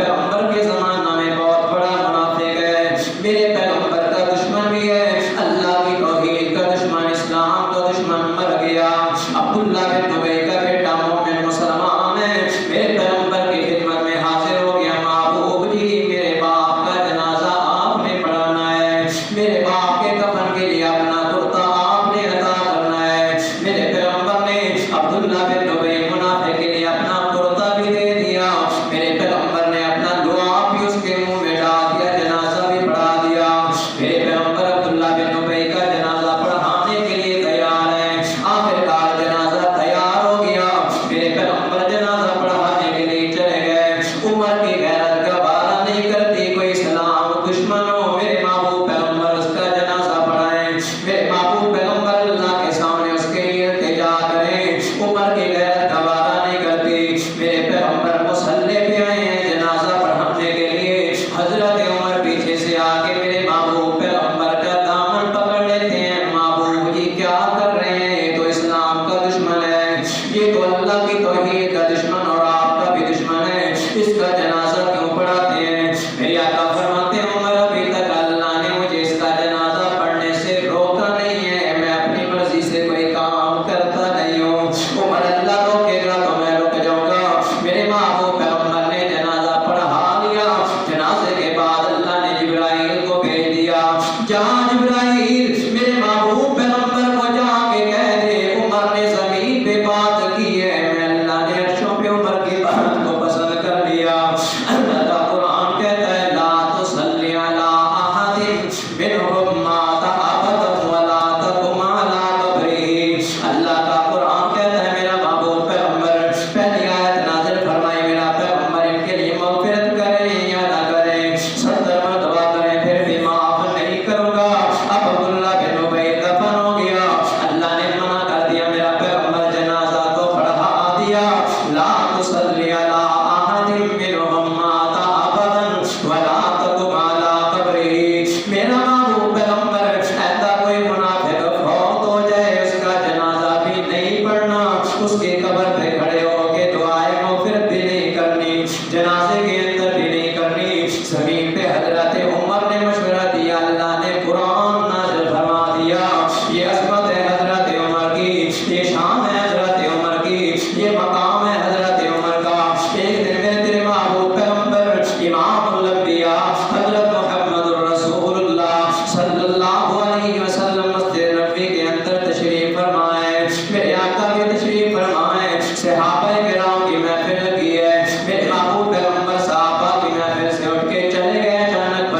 پیغمبر کے زمانہ میں بہت بڑا منافق ہے، میرے پیغمبر کا دشمن بھی ہے، اللہ کی توحید کا دشمن، اسلام کا دشمن مر گیا۔ عبداللہ بن ابی کا بیٹا مومن مسلمان ہے، میرے پیغمبر کی خدمت میں حاضر ہو گیا، محبوب جی میرے باپ کا جنازہ آپ نے پڑھانا ہے، میرے باپ کے کفن کے لیے اپنا کرتا آپ نے عطا کرنا ہے۔ میرے پیغمبر نے عبداللہ بن ابی منافق کے لیے اپنا کرتا بھی دے دیا، میرے پیغمبر نے اپنا دعا بھی اس کے منہ میں ڈال دیا، جنازہ بھی پڑھا دیا۔ میرے پیغمبر عبداللہ بن ابی کا جنازہ پڑھانے کے لیے تیار ہے، آخرکار جنازہ تیار ہو گیا، میرے پیغمبر جنازہ پڑھانے کے لیے چلے گئے۔ عمر کی غیرت گوارا نہیں کرتی کوئی اسلام دشمن ہو میرے محبوب پیغمبر اس کا جنازہ پڑھائیں، میرے محبوب پیغمبر اللہ کے سامنے اس کے لیے التجا کریں، عمر کی غیرت گوارا نہیں کرتی، میرے پیغمبر مصلی پہ آئے ہیں جنازہ پڑھانے کے لیے، حضرت عمر پیچھے سے آگے میرے محبوب پیغمبر کا دامن پکڑ لیتے ہیں، محبوب جی کیا کر رہے ہیں، یہ تو اسلام کا دشمن ہے، یہ تو اللہ کی توحید کا دشمن اور آپ کا بھی دشمن ہے، اس کا جنازہ کیوں پڑھاتے ہیں؟ میرے آقا فرماتے ہیں عمر ابھی تک اللہ نے مجھے اس کا جنازہ پڑھنے سے روکا نہیں ہے، میں اپنی مرضی سے کوئی کام کرتا نہیں ہوں، عمر اللہ روکے گا تو میں رک جاؤں گا۔ میرے محبوب پیغمبر نے جنازہ پڑھا لیا، جنازے کے بعد اللہ نے جبرائیل کو بھیج دیا، جہاں جبرائیل میرے محبوب پیغمبر کو جا کے کہہ دے عمر نے زمین پہ بات کی ہے، میں اللہ نے عرشوں پہ عمر کی بات کو پسند کر لیا۔ اللہ کا قرآن کہتا ہے لا تصلی علی احد منہم مات ابدا ولا تقم علی قبرہ، اللہ کا قرآن کہتا ہے میرا محبوب پیغمبر، پہلی آیت نازل فرمائی میرا پیغمبر ان کے لیے مغفرت کریں یا نہ کریں، 70 مرتبہ کریں پھر بھی معاف نہیں کروں گا۔ اب عبداللہ بن ابی دفن ہو گیا، اللہ نے منع کر دیا، میرا پیغمبر جنازہ تو پڑھا دیا، لا تصلی علی احد منہم مات ابدا ولا تقم علی قبرہ، میرا محبوب پیغمبر ایسا کوئی منافق فوت ہو جائے اس کا جنازہ بھی نہیں پڑھنا، اس کے قبر پہ کھڑے ہو کے دعائے مغفرت بھی نہیں کرنی، جنازے کے اندر بھی نہیں کرنی۔ زمین پہ حضرت عمر نے مشورہ دیا، اللہ نے قرآن نازل فرما دیا، یہ عظمت ہے حضرت عمر کی، یہ شان ہے حضرت عمر کی، یہ مقام ہے حضرت عمر کا۔ ایک دن میں تیرے محبوب پیغمبر امام الانبیاء حضرت محمد رسول اللہ صلی اللہ علیہ وسلم مسجد نبوی کے اندر تشریف فرمائے، میرے آقا بھی تشریف فرمائے، صحابہ کرام کی محفل لگی ہے، میرے محبوب پیغمبر صحابہ کی محفل سے اٹھ کے چلے گئے، اچانک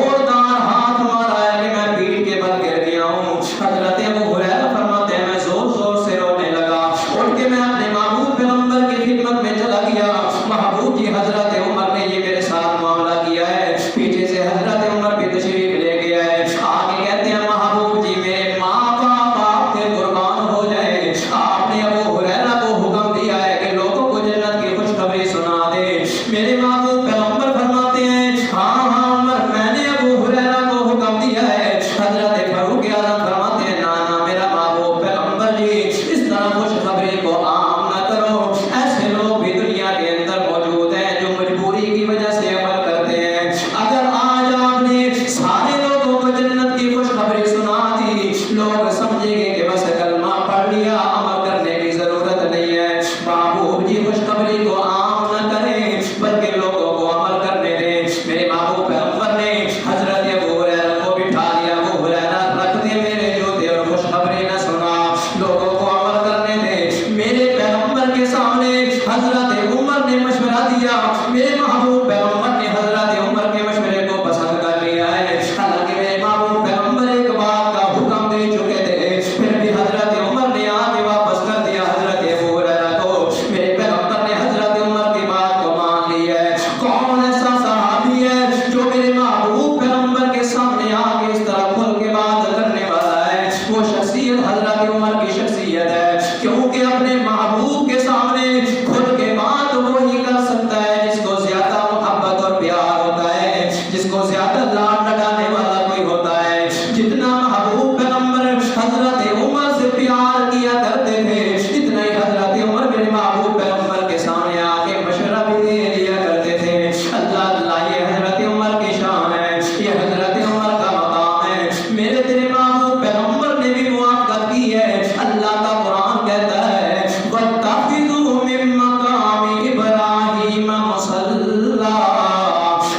زوردار ہاتھ مارا ہے کہ میں پیٹ کے بل گر گیا ہوں۔ حضرت ابو ہریرہ فرماتے ہیں میں زور زور سے رونے لگا، اٹھ کے میں اپنے محبوب پیغمبر کی خدمت میں چلا گیا۔ محبوب جی حضرت عمر نے یہ میرے ساتھ معاملہ کیا ہے، پیچھے سے حضرت عمر بھی تشریف لے گیا ہے۔ آگے کہتے ہیں محبوب جی میرے ماں باپ آپ کے قربان ہو جائے، آپ نے ابو ہریرہ کو حکم دیا ہے کہ لوگوں کو جنت کی خوشخبری سنا دے۔ میرے محبوب پیغمبر فرماتے ہیں ہاں ہاں عمر میں نے ابو ہریرہ کو حکم دیا ہے۔ حضرت فاروق اعظم فرماتے ہیں نا نا میرا محبوب پیغمبر جی اس طرح خوشخبری کو عام نہ کرو، ایسے لوگ بھی دنیا کے اندر موجود ہیں جو مجبوری کی وجہ سے عمل کرتے ہیں۔ اگر آج آپ نے سارے لوگوں کو جنت کی خوشخبری سنا دی، لوگ سمجھیں گے کہ بس کلمہ پڑھ لیا، عمل کرنے کی ضرورت نہیں ہے۔ محبوب جی خوشخبری کو عام نہ کریں بلکہ لوگوں کو عمل کرنے دیں۔ میرے محبوب پیغمبر نے حضرت ابو ہریرہ کو بٹھا لیا، ابو ہریرہ رکھ دے میرے جوتے اور خوشخبری نہ سنا، لوگوں کو عمل کرنے دے۔ میرے پیغمبر کے سامنے حضرت عمر نے مشورہ دیا، میرے محبوب پیغمبر نے حضرت عمر کے مشورے کو پسند کر لیا ہے۔ حالانکہ میرے محبوب پیغمبر ایک بات کا حکم دے چکے تھے، پھر بھی حضرت عمر نے آگے واپس کر دیا حضرت ابو ہریرہ کو۔ میرے پیغمبر نے حضرت عمر کی بات کو مان لی ہے۔ کون ایسا صحابی ہے جو میرے محبوب پیغمبر کے سامنے آگے اس طرح کھل کے بات کرنے والا ہے؟ وہ شخصیت حضرت عمر کی شخصیت ہے، کیونکہ اپنے محبوب کے سامنے کھل کے بات وہی کر سکتا ہے جس کو زیادہ محبت اور پیار ہوتا ہے، جس کو زیادہ لاڈ لگانے والا کوئی ہوتا ہے۔ جتنا محبوب پیغمبر حضرت عمر سے پیار کیا کرتے تھے، اتنا ہی حضرت عمر میرے محبوب پیغمبر کے سامنے آ کے مشورہ بھی دے لیا کرتے تھے۔ اللہ اللہ یہ حضرت عمر کی شان ہے، یہ حضرت عمر کا مقام ہے۔ میرے تیرے محبوب پیغمبر نے بھی موافقت کی ہے۔ اللہ کا قرآن کہتا ہے وَاتَّخِذُوا مِن مَّقَامِ إِبْرَاهِيمَ مُصَلًّى۔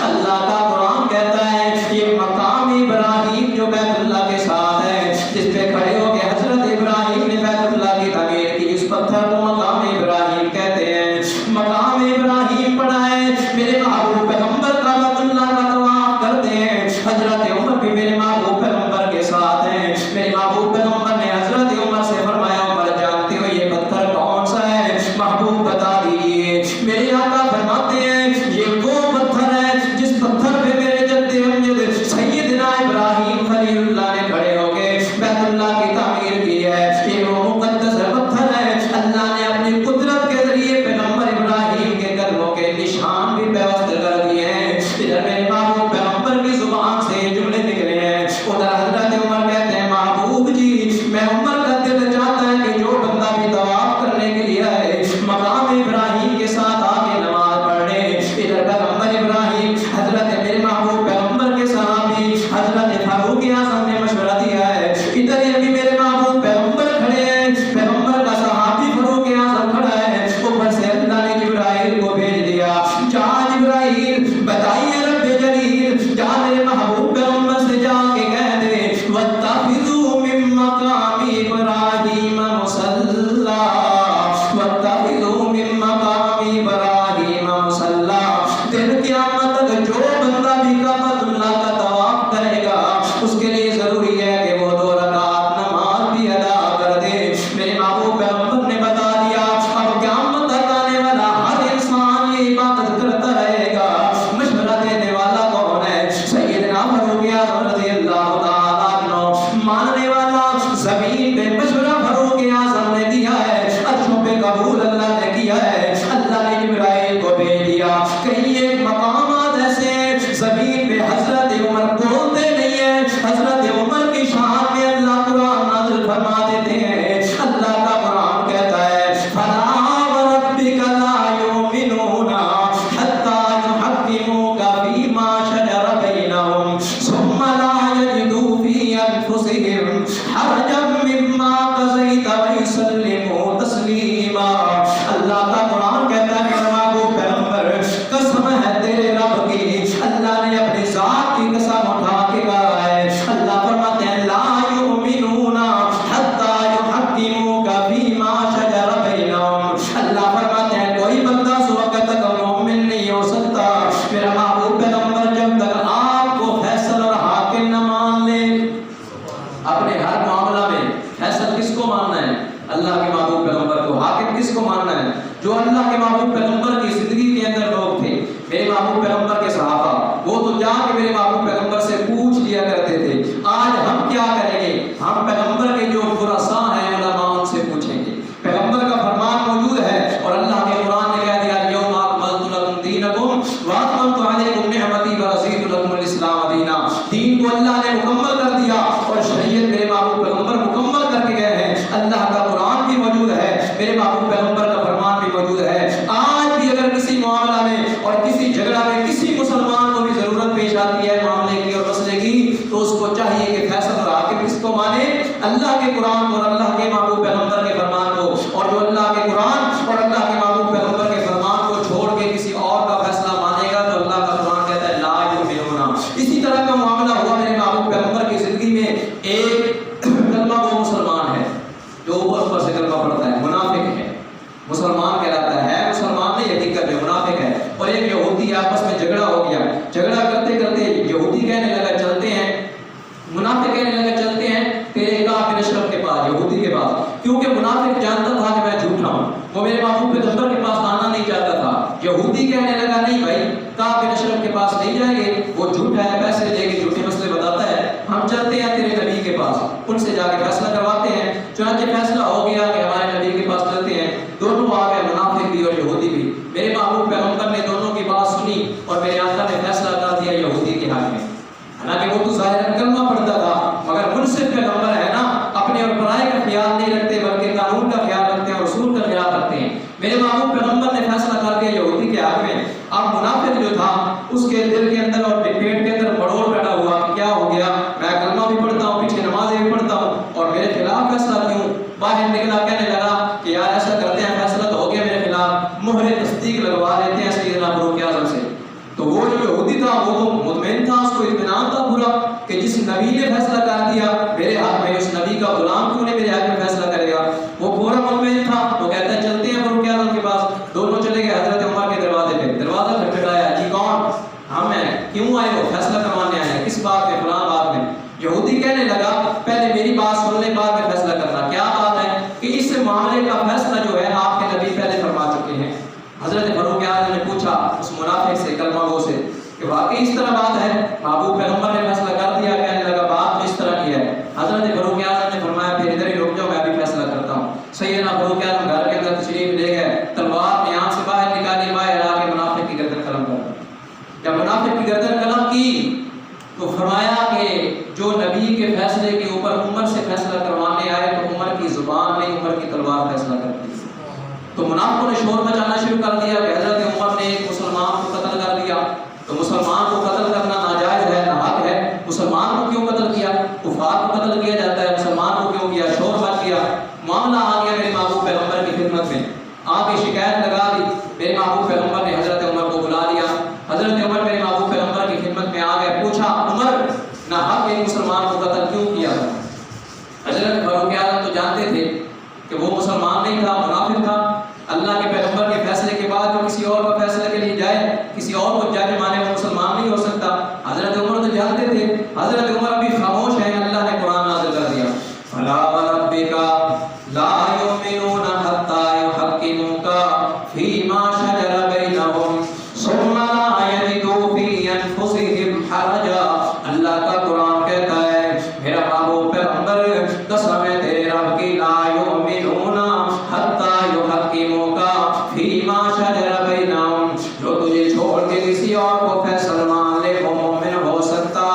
اللہ کا قرآن کہتا ہے یہ مقام ابراہیم جو بیت اللہ کے ساتھ ہے، جس پہ کھڑے ہو کے حضرت ابراہیم نے بیت اللہ کی تعمیر کی، اس پتھر کو مقام ابراہیم کہتے ہیں۔ مقام ابراہیم پڑا ہے، میرے محبوب پیغمبر کا بیت اللہ کا طواف کرتے ہیں۔ حضرت عمر بھی میرے محبوب پیغمبر کے ساتھ ہیں۔ میرے محبوب پیغمبر نے حضرت عمر سے فرمایا عمر جانتے ہو یہ پتھر کون سا ہے؟ محبوب بتا دیجئے۔ میرے آقا فرماتے ہیں یہ وہ پتھر ہے جس پتھر پہ میرے جد امجد سیدنا ابراہیم خلیل اللہ نے کھڑے ہو کے بیت اللہ کی تعمیر کی ہے۔ یہ وہ مقدس پتھر ہے، اللہ نے اپنی قدرت کے ذریعے پیغمبر ابراہیم کے قدموں کے نشان بھی پیوست کر دیے ہیں۔ ادھر میرے محبوب پیغمبر کی زبان سے یہ جملے نکلے ہیں، ادھر حضرت عمر کہتے ہیں محبوب جی میں عمر کا دل چاہتا ہے کہ جو بندہ بھی طواف کرنے کے لیے آئے مقام ابراہیم کے ساتھ آ کے نماز پڑھے۔ ادھر پیغمبر ابراہیم حضرت میرے محبوب پیغمبر کے صحابی حضرت فاروق اعظم نے مشورہ دیا ہے، ادھر یہ بھی میرے محبوب پیغمبر کھڑے ہیں، پیغمبر کا صحابی فاروق اعظم کھڑا ہے، اوپر سے اللہ نے جبرائیل کو بھیج دیا، جا جبرائیل بتائیے رب جلیل جا میرے محبوب پیغمبر سے جا کے کہہ دے وَاتَّخِذُوا مِن مَّقَامِ إِبْرَاهِيمَ مُصَلًّى، وَاتَّخِذُوا مِن مَّقَامِ إِبْرَاهِيمَ مُصَلًّى۔ دن قیامت تک جو بندہ بھی کعبۃ اللہ کا طواف کرے گا اس کے لیے ضروری ہے کہ وہ 2 رکعت نماز بھی ادا کر دے۔ میرے محبوب پیغمبر نے بتا دیا اب قیامت تک آنے والا ہر انسان یہ عبادت کرتا رہے گا۔ مشورہ دینے والا کون ہے؟ سیدنا فاروق اعظم رضی اللہ تعالیٰ عنہ۔ ماننے والا زمین پہ مشورہ فاروق اعظم نے دیا ہے، عرشوں پہ قبول اللہ نے کیا ہے۔ اللہ نے جبرائیل کو بھیج دیا۔ کہیں ایک مقامات ایسے ہیں زمین پہ حضرت عمر بولتے نہیں ہیں، حضرت عمر کی شان میں اللہ قرآن نازل فرما دیتے ہیں۔ اللہ کا قرآن کہتا ہے فَلَا وَرَبِّكَ لَا يُؤْمِنُونَ حَتَّى يُحَكِّمُوكَ فِي مَا شَجَرَ بَيْنَهُمْ ثُمَّ لَا يَجِدُوا فِي أَنفُسِهِمْ حَرَجًا مِّمَّا قَضَيْتَ وَيُسَلِّمُوا تَسْلِيمًا۔ اللہ کا قرآن کہتا ہے محبوب پیغمبر قسم ہے تیرے رب کی، اللہ نے اپنی ذات کی قسم اٹھا کے کہا ہے۔ اللہ فرماتے ہیں لا یؤمنون حتی یحکموک فیما شجر بینہم۔ اللہ فرماتے ہیں کوئی بندہ اس وقت تک مومن نہیں ہو سکتا میرا محبوب پیغمبر جب تک آپ کو فیصلہ اللہ نے مکمل کر دیا اور شریعت میرے محبوب پیغمبر مکمل کر کے گئے ہیں. اللہ کا قرآن بھی موجود ہے, میرے محبوب پیغمبر کا فرمان بھی موجود ہے. آج بھی اگر کسی معاملہ میں اور کسی جھگڑا میں کسی مسلمان کو بھی ضرورت پیش آتی ہے معاملے کی اور مسئلے کی, تو اس کو چاہیے کہ فیصل اور حاکم کس کو مانے؟ اللہ کے قرآن اور اللہ کے محبوب پیغمبر کے فرمان کو. اور جو اللہ کے قرآن اور اللہ کے محبوب پیغمبر کے فرمان کو چھوڑ کے کسی اور کا فیصلہ مانے گا تو اللہ کا قرآن کہتا ہے لا یؤمنون. اسی طرح کا معاملہ ہوا میرے محبوب پیغمبر کی زندگی میں. ایک کلمہ وہ مسلمان ہے جو اوپر سے کلمہ پڑھتا ہے, منافق ہے, مسلمان کہلاتا ہے, مسلمان نہیں حقیقت میں منافق ہے. اور ایک یہودی آپس میں جھگڑا ہو گیا, جھگڑا کرتے کرتے یہودی کہنے لگا چلتے ہیں, منافق کہنے لگا چلتے ہیں تیرے کعب بن اشرف کے پاس, یہودی کے پاس, کیونکہ منافق جانتا تھا کہ میں جھوٹا ہوں, وہ میرے محبوب پیغمبر کے پاس آنا نہیں چاہتا تھا. یہودی کہنے لگا نہیں بھائی کعب بن اشرف کے پاس نہیں جائیں گے, وہ جھوٹا ہے, پیسے لے کے جھوٹے مسئلے بتاتا ہے, ہم چلتے ہیں تیرے نبی کے پاس, ان سے جا کے فیصلہ کرواتے ہیں. چنانچہ فیصلہ ہو گیا کہ ہمارے نبی کے پاس چلتے ہیں. دونوں آ گئے, منافق بھی اور یہودی بھی. میرے محبوب پیغمبر نے دونوں کی بات سنی اور میرے آقا نے فیصلہ کر دیا یہودی کے حق میں. حالانکہ وہ تو ظاہر کلمہ پڑھتا تھا, مگر منصف پیغمبر ہے نا, اپنے اور پرائے کا خیال نہیں رکھتے بلکہ قانون کا خیال رکھتے ہیں اور اصول کا خیال رکھتے ہیں. میرے محبوب پیغمبر نے فیصلہ کر دیا یہودی کے حق میں. اب منافق جو تھا اس کے دل کے اندر اور پیٹ کے اندر مڑوڑ پیدا ہوا کہ کیا ہو گیا, میں کلمہ بھی پڑھتا ہوں, پیچھے نمازیں بھی پڑھتا ہوں, اور میرے خلاف فیصلہ کیوں؟ باہر نکلا, کہنے لگا کہ یار ایسا کرتے ہیں, فیصلہ تو ہو گیا میرے خلاف, مہر تصدیق لگوا لیتے ہیں سیدنا فاروق اعظم سے. تو وہ جو یہودی تھا وہ تو مطمئن تھا, اس کو اطمینان تھا پورا کہ جس نبی نے فیصلہ کر دیا میرے حق میں, اس نبی کا غلام کیوں نہیں میرے حق میں فیصلہ کرے گا, وہ پورا مطمئن تھا. وہ کہتا ہے چلتے ہیں فاروق اعظم کے پاس. دونوں چلے گئے حضرت عمر کے دروازے پہ, دروازہ کھٹکھٹایا, جی کون؟ ہم ہیں. کیوں آئے ہو؟ فیصلہ کروانے آئے ہیں. کس بات پہ؟ فلاں بات میں. یہودی کہنے لگا پہلے میری بات سن لیں, بعد میں فیصلہ کرنا. کیا بات ہے؟ کہ اس معاملے کا فیصلہ جو ہے آپ کے نبی پہلے فرما چکے ہیں. حضرت فاروق اعظم نے پوچھا اس منافق سے, کلمہ گو سے, کہ واقعی اس طرح بات ہے؟ محبوب پیغمبر نے فیصلہ کر دیا. کہنے لگا بات تو اس طرح کی ہے. حضرت فاروق اعظم نے فرمایا پھر ادھر ہی رک جاؤ, میں بھی فیصلہ کرتا ہوں. سیدنا فاروق اعظم گھر کے اندر تشریف لے گئے, تلوار نے یہاں سے باہر نکالی, باہر آ کے منافق کی گردن قلم کر دی. جب منافق کی گردن قلم کی تو فرمایا کہ جو نبی کے فیصلے کے اوپر عمر سے فیصلہ کروانے آئے تو عمر کی زبان نے, عمر کی تلوار فیصلہ کر دی. تو منافقوں نے شور مچانا شروع کر دیا کہ حضرت عمر نے ایک مسلمان کو قتل کر دیا. تو مسلمان کو قتل کرنا ناجائز ہے, ناحق ہے. مسلمان کو کیوں قتل کیا؟ کفار کو قتل کیا جاتا ہے, مسلمان کو کیوں کیا؟ شور مچ گیا. معاملہ آ گیا میرے محبوب پیغمبر کی خدمت میں, آ کے شکایت لگا دی. میرے محبوب پیغمبر نے حضرت عمر کو بلا لیا. حضرت عمر میرے محبوب پیغمبر کی خدمت میں آ گئے. پوچھا عمر ناحق ایک مسلمان کو قتل کیوں کیا؟ حضرت فاروق اعظم تو جانتے تھے کہ وہ مسلمان نہیں تھا, منافق تھا. اللہ کے پیغمبر کے فیصلے کے بعد جو کسی اور کا فیصلے کے لیے جائے, کسی اور کو جج مانے, وہ مسلمان نہیں ہو سکتا. حضرت عمر تو جانتے تھے. حضرت عمر ابھی خاموش ہیں, اللہ نے قرآن نازل کر دیا, فلا وربک لا یؤمنون حتی یحکموک فیما شجر بینہم ثم لا یجدوا فی انفسہم حرجا. اللہ کا قرآن کہتا ہے میرا محبوب پیغمبر قسم ہے تیرے رب کی, لا یؤمنون حتی یحکموک فیما شجر بینہم, جو تجھے چھوڑ کے کسی اور کو فیصل مان لے وہ مومن ہو سکتا.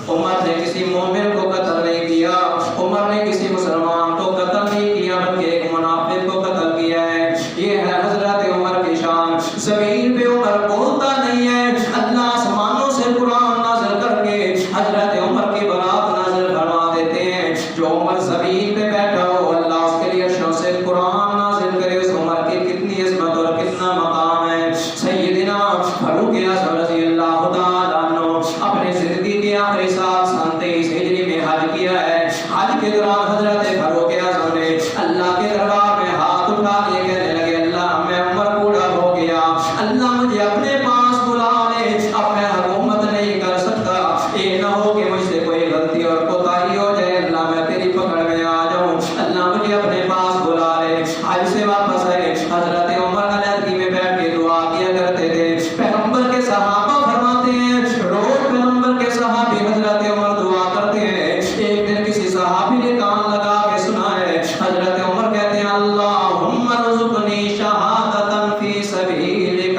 عمر نے کسی مومن کو قتل نہیں کیا, عمر نے کسی مسلمان کو قتل نہیں کیا, بلکہ ایک منافق کو قتل کیا ہے. یہ ہے حضرت عمر کی شان. زمین پہ عمر بولتا نہیں ہے, اللہ آسمانوں سے قرآن نازل کر کے حضرت عمر کی برات نازل فرما دیتے ہیں. جو عمر زمین پہ بیٹھا ہو اللہ اس کے لیے عرشوں سے قرآن نازل کرے. اس عمر کی کتنی عظمت اور کتنا مقام ہے. سیدنا فاروق اعظم رضی اللہ تعالیٰ عنہ اپنے زندگی کے آخری سال سن 23 ہجری میں حج کیا ہے. حج کے دوران حضرت فاروق اعظم نے اللہ کے دربار میں ہاتھ اٹھا لیے, کہنے لگے اللہ میں عمر بوڑھا ہو گیا, اللہ مجھے اپنے پاس بلا لے, اب میں حکومت نہیں کر سکتا. یہ نہ ہو کہ مجھ سے کوئی غلطی اور کوتاہی ہو جائے, اللہ میں تیری پکڑ میں آ جاؤں, اللہ مجھے اپنے پاس بلا لے. حج سے واپس آئے, حضرت عمر علیحدگی میں بیٹھ کے دعا کیا کرتے تھے. پیغمبر کے صحابہ فرماتے ہیں روز پیغمبر کے صحابی حضرت عمر دعا کرتے ہیں. ایک دن کسی صحابی نے کان لگا کے سنا ہے, حضرت عمر کہتے ہیں اللہم ارزقنی شہادتا فی سبیلک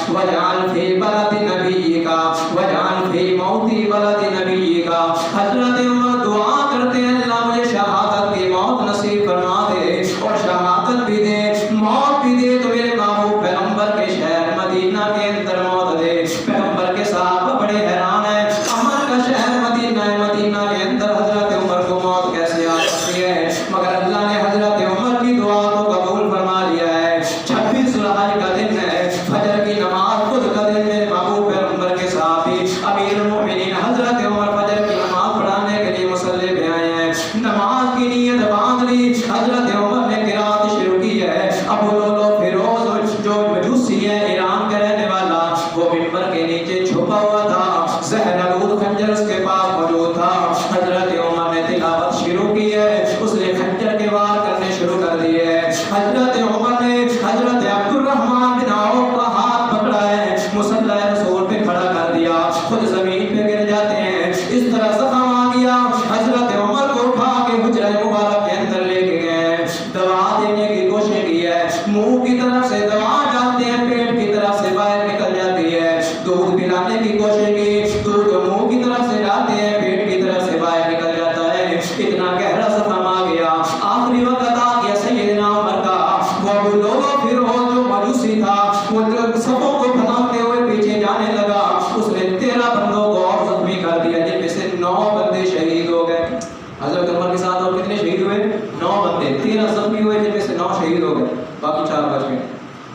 واجعل فی بلد نبیک واجعل فی موتی بلد نبیک. حضرت عمر دعا کرتے ہیں اللہ مجھے شہادت کی موت نصیب فرما دے، اور شہادت بھی دے، موت بھی دے تو میرے محبوب پیغمبر کے شہر مدینہ کے اندر موت دے۔ پیغمبر کے صحابہ بڑے حیران ہیں، امن کا شہر مدینہ ہے، مدینہ کے اندر حضرت عمر کو موت کیسے آ سکتی ہے؟ مگر اللہ نے حضرت عمر کی دعا کو قبول فرما لیا ہے۔ 26 ذوالحج کا دن ہے، فجر کی نماز خود کا دن، میرے محبوب پیغمبر کے صحابی امیر المومنین حضرت عمر فجر کی نماز پڑھانے کے لیے مصلی پہ آئے ہیں، نماز کی نیت باندھ لی، حضرت عمر نے قرات شروع کی ہے۔ ابو لولو فیروز جو مجوسی ہے، ایران کا رہنے والا، وہ منبر کے نیچے چھپا ہوا تھا، زہر آلود خنجر اس کے پاس موجود تھا۔ حضرت عمر نے تلاوت شروع کی ہے، اس نے خنجر کے وار کرنے شروع کر دیے۔ حضرت عمر نے حضرت عبد الرحمن بن عوف کا ہاتھ پکڑا ہے، مصلی رسول پہ کھڑا کر دیا، خود زمین پہ گر جاتے ہیں، اس طرح زخم آ گیا۔ حضرت عمر کو اٹھا کے حجرہ مبارک کے اندر لے کے گئے، دوا دینے کی کوشش کی ہے، منہ کی طرف سے دوا ڈالتے ہیں، پیٹ کی طرف سے باہر نکل جاتی ہے، دودھ پلانے کی کوشش کی، دودھ منہ کی طرف سے ڈالتے ہیں، پیٹ کی طرف سے باہر نکل جاتا ہے، اتنا گہرا زخم آ گیا۔ آخری وقت آ گیا سیدنا عمر کا، وہ ابو لولو فیروز جو مجوسی تھا، وہ سبوں کو پھنساتے ہوئے پیچھے جانے لگا، اس نے 13 بندوں کو اور زخمی کر دیا، جن میں سے 9 بندے شہید ہو گئے۔ حضرت عمر کے ساتھ اور کتنے شہید ہوئے؟ 9 بندے، 13 زخمی ہوئے، جن میں سے 9 شہید ہو گئے، باقی 4 بچ گئے۔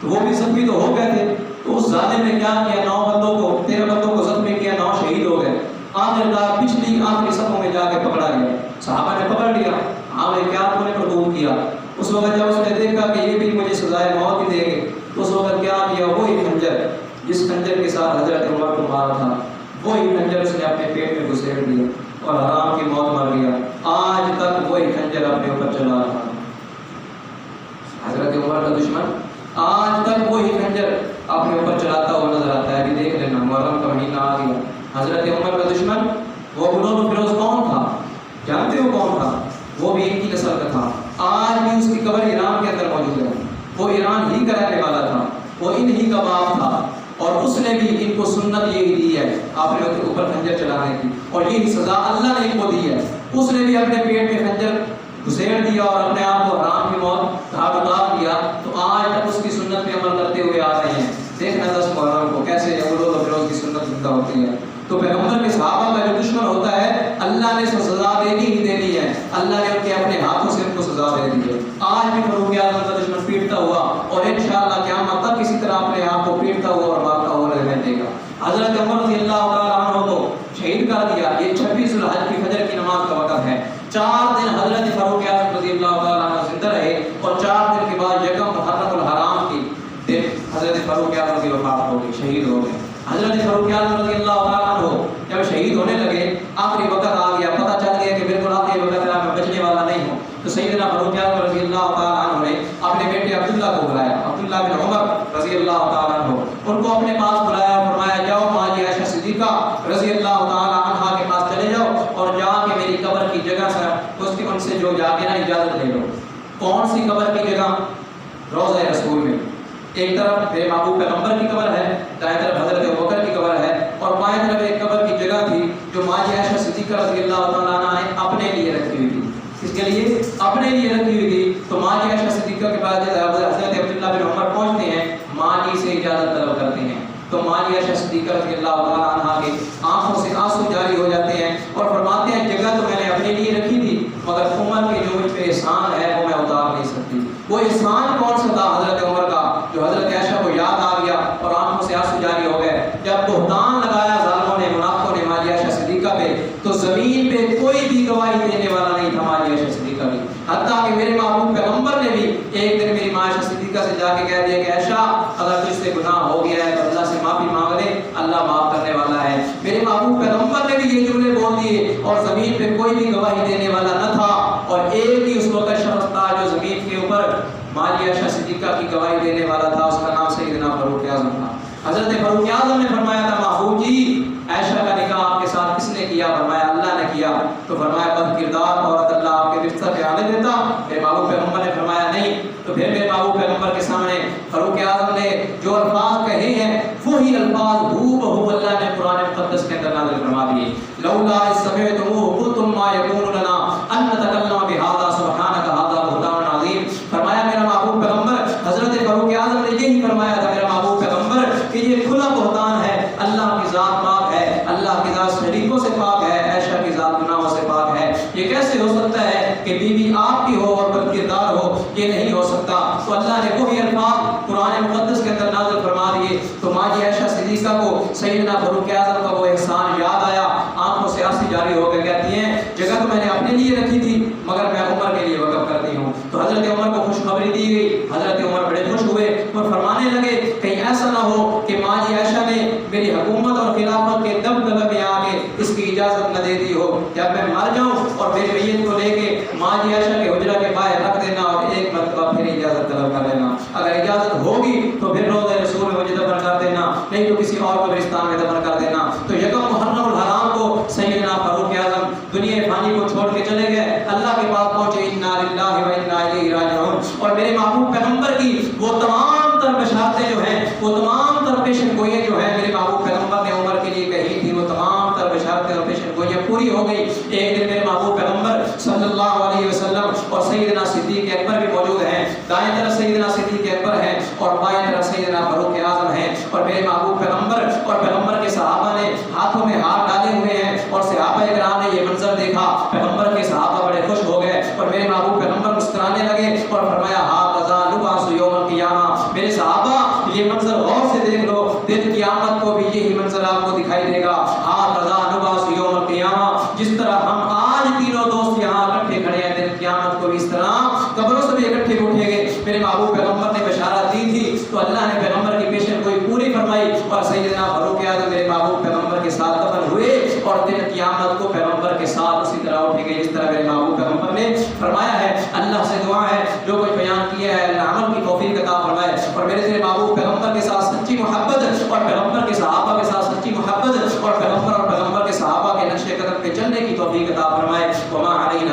تو وہ بھی زخمی تو ہو گئے تھے، تو اس ظالم نے کیا کیا؟ 9 بندوں کو، 13 بندوں کو زخمی کیا، 9 شہید ہو گئے۔ آخرکار پچھلی آخری صفوں میں جا کے پکڑا گیا، صحابہ نے پکڑ لیا، ہاں بھائی کیا آپ نے قبول کیا؟ اس وقت جب اس نے دیکھا کہ یہ بھی مجھے سزائے موت بھی دیں گے، تو اس وقت کیا کیا؟ وہی خنجر جس خنجر کے ساتھ حضرت عمر کو مارا تھا، وہی خنجر اس نے اپنے پیٹ میں گھسیڑ دیا اور حرام کی موت مر گیا۔ آج تک وہی خنجر اپنے اوپر چلا رہا ہے۔ حضرت عمر کا دشمن آج تک وہی خنجر اپنے اوپر چلاتا ہوا نظر آتا ہے۔ ابھی دیکھ لینا، محرم کا مہینہ آ گیا، حضرت عمر کا دشمن وہ ابو لولو فیروز کون تھا؟ جانتے ہو کون تھا؟ وہ بھی ان کی نسل کا تھا، آج بھی اس کی قبر ایران کے اندر موجود ہے، وہ ایران ہی کا رہنے والا تھا، وہ ان ہی کا باپ تھا، اور اس نے بھی ان کو سنت یہی دی ہے آپ نے اوپر خنجر چلانے کی، اور یہی سزا اللہ نے ان کو دی ہے۔ اس نے بھی اپنے پیٹ میں خنجر گھسیڑ دیا اور اپنے آپ کو حرام کی موت دھاڑ اتار دیا، تو آج تک اس کی سنت پہ عمل کرتے ہوئے آ رہے ہیں۔ دیکھنا 10 محرم کو کیسے ابو لولو فیروز کی سنت زندہ ہوتی ہے۔ تو پیغمبر کے صحابہ کا جو دشمن ہوتا ہے، اللہ نے اس کو سزا دینی ہی دینی ہے، اللہ نے ان کے اپنے ہاتھوں سے ان کو سزا دے دی ہے۔ آج بھی فاروق اعظم کا دشمن پیٹتا ہوا، اور انشاءاللہ قیامت تک اسی طرح اپنے آپ کو پیٹتا ہوا اور مارتا ہوا رہنے گا۔ حضرت عمر رضی اللہ تعالیٰ عنہ کو شہید کر دیا۔ یہ 26 ذوالحج کی فجر کی نماز کا وقت ہے۔ 4 دن حضرت فاروق اعظم رضی اللہ تعالیٰ عنہ زندہ رہے، اور 4 دن کے بعد یکم محرم الحرام کی دن حضرت فاروق اعظم کی وفات ہو گئی، شہید ہو گئے۔ حضرت فاروق اعظم رضی اللہ تعالیٰ عنہ جب شہید ہونے لگے، آخری وقت آ گیا، پتہ چل گیا کہ بالکل آخری وقت ہے، میں بچنے والا نہیں ہوں، تو سیدنا فاروق اعظم رضی اللہ تعالیٰ عنہ نے اپنے بیٹے عبداللہ کو بلایا، عبداللہ بن عمر رضی اللہ تعالیٰ عنہ، ان کو اپنے پاس بلایا اور فرمایا جاؤ ماجی عائشہ صدیقہ رضی اللہ تعالیٰ عنہ کے پاس چلے جاؤ، اور جا کے میری قبر کی جگہ سے ان سے جو جا کے نا اجازت لے لو۔ کون سی قبر کی جگہ؟ روضہ رسول میں، ایک طرف میرے محبوب پیغمبر کی قبر ہے، دائیں طرف حضرت ابوبکر کی قبر ہے، اور بائیں طرف ایک قبر کی جگہ تھی جو ماجی عائشہ صدیقہ رضی اللہ تعالیٰ عنہ نے اپنے لیے رکھی ہوئی تھی۔ اس کے لیے اپنے لیے رکھی ہوئی تھی۔ تو ماجی عائشہ صدیقہ کے بعد حضرت عبداللہ بن عمر پہنچتے ہیں، ماجی سے اجازت طلب کرتے ہیں، تو ماجی عائشہ صدیقہ رضی اللہ تعالیٰ عنہ کے آنکھوں سے آنسو جاری ہو جاتے ہیں، اور فرماتے ہیں جگہ تو میں نے اپنے لیے رکھی تھی، مگر عمر کے جو مجھ پہ احسان ہے وہ میں اتار نہیں سکتی۔ وہ احسان کون سا تھا حضرت عمر کا، جو حضرت عائشہ کو یاد آ گیا اور آنکھوں سے آنسو جاری ہو گئے؟ جب بہتان لگایا ظالموں نے، منافقوں نے ماجی عائشہ صدیقہ پہ، تو زمین پہ کوئی بھی گواہی دینے والا نہیں تھا ماجی عائشہ صدیقہ بھی، حتیٰ کہ میرے محبوب پیغمبر نے بھی ایک دن میری ماں عائشہ صدیقہ سے جا کے کہہ دیا کہ عائشہ اگر تجھ سے گناہ ہو گیا ہے تو اللہ سے معافی مانگ لے، اللہ معاف کرنے والا ہے۔ میرے محبوب پیغمبر نے بھی یہ جملے بول دیے، اور زمین پہ کوئی بھی گواہی دینے والا نہ تھا، اور ایک ہی اس وقت شخص تھا جو زمین کے اوپر ماجی عائشہ صدیقہ کی گواہی دینے والا تھا، اس کا نام سیدنا فاروق اعظم تھا۔ حضرت فاروق اعظم نے فرمایا تھا محبوب جی عائشہ کا نکاح آپ کے ساتھ کس نے کیا؟ فرمایا اللہ نے کیا۔ تو فرمایا بد کردار عورت اللہ آپ کے بستر پہ آنے دیتا؟ میرے محبوب پیغمبر نے فرمایا نہیں۔ تو پھر میرے محبوب پیغمبر کے سامنے فاروق اعظم نے جو الفاظ کہے ہیں وہی الفاظ ہو بہو اللہ نے قرآن مقدس کے اندر نازل فرما دیے۔ لولا اذ سمعتموه قلتم ما يكون لنا ان نتكلم بهذا سبحانك هذا بهتان عظیم. فرمایا میرا محبوب پیغمبر حضرت فاروق اعظم نے یہی فرمایا تھا میرا محبوب پیغمبر کہ یہ کھلا بہتان ہے. اللہ کی ذات پاک ہے, اللہ کی ذات شریکوں سے پاک ہے, عائشہ کی ذات گناہوں سے پاک ہے. یہ کیسے ہو سکتا ہے کہ بیوی آپ کی ہو اور بدکردار ہو؟ یہ نہیں ہو سکتا. تو اللہ نے وہی الفاظ قرآن مقدس کے اندر نازل فرما دیے. تو ماں جی عائشہ صدیقہ کو سیدنا فاروق اعظم کا وہ احسان یاد آیا, آنکھوں سے آنسو جاری ہو گئے. کہتی ہیں جگہ تو میں نے اپنے لیے رکھی تھی مگر میں عمر کے لیے وقف کرتی ہوں. تو حضرت عمر کو خوشخبری دی گئی. حضرت عمر بڑے خوش ہوئے اور فرمانے لگے کہیں ایسا نہ ہو کہ ماں جی عائشہ نے میری حکومت اور خلافت کے دبدبے میں آ کے اس کی اجازت نہ دے دی ہو. جب میں مر جاؤں اور میری میت کو لے کے ماں جی عائشہ کے حجرہ کے باہر رکھ دینا اور ایک مرتبہ پھر اجازت طلب کر لینا. اگر اجازت ہوگی تو پھر روضہ رسول میں مجھے دفن کر دینا, نہیں تو کسی اور قبرستان میں دفن کر دینا. تو یکم محرم الحرام کو سیدنا فاروق اعظم دنیا فانی کو چھوڑ کے چلے گئے, اللہ کے پاس پہنچے. انا للہ و انا الیہ راجعون. اور میرے محبوب پیغمبر کی وہ تمام تر بشارتیں جو ہیں, وہ تمام تر پیشن گوئیاں جو ہیں میرے محبوب پیغمبر نے عمر کے لیے کہی تھی, وہ تمام تر بشارتیں اور پیشن گوئیاں پوری ہو گئی. ایک دن میرے محبوب پیغمبر صلی اللہ علیہ وسلم اور سیدنا صدیق اکبر بھی موجود ہیں. دائیں طرف سیدنا صدیق اکبر ہیں اور بائیں طرف سیدنا فاروق اعظم ہیں. اور میرے محبوب پیغمبر اور پیغمبر کے صحابہ نے ہاتھوں میں ہاتھ ڈالے ہوئے ہیں. اور صحابہ کرام نے یہ منظر دیکھا, پیغمبر کے صحابہ بڑے خوش ہو گئے اور میرے محبوب پیغمبر مسکرانے لگے اور فرمایا ہاذا نبعث یوم القیامہ. میرے صحابہ یہ منظر غور سے دیکھ لو, دن قیامت کو بھی یہی منظر آپ کو دکھائی دے گا. ہاذا نبعث یوم القیامہ. جس طرح ہم آج تینوں دوست یہاں اکٹھے کھڑے ہیں, دن قیامت کو بھی اس طرح قبروں سے بھی اکٹھے اٹھیں گے. میرے محبوب پیغمبر نے بشارت دی تھی تو اللہ نے پیغمبر کی پیشن گوئی پوری فرمائی اور سیدنا فاروق اعظم میرے محبوب پیغمبر کے ساتھ دفن ہوئے اور دن قیامت کو پیغمبر کے ساتھ اسی طرح اٹھے گئے جس طرح میرے محبوب پیغمبر نے فرمایا ہے. اللہ سے دعا ہے جو کچھ بیان کیا ہے اللہ عمل کی توفیق عطا فرمائے اور میرے محبوب پیغمبر کے ساتھ سچی محبت اور پیغمبر کے صحابہ کے ساتھ سچی محبت اور پیغمبر کے صحابہ کے نقش قدم پہ چلنے کی توفیق عطا فرمائے. وما علینا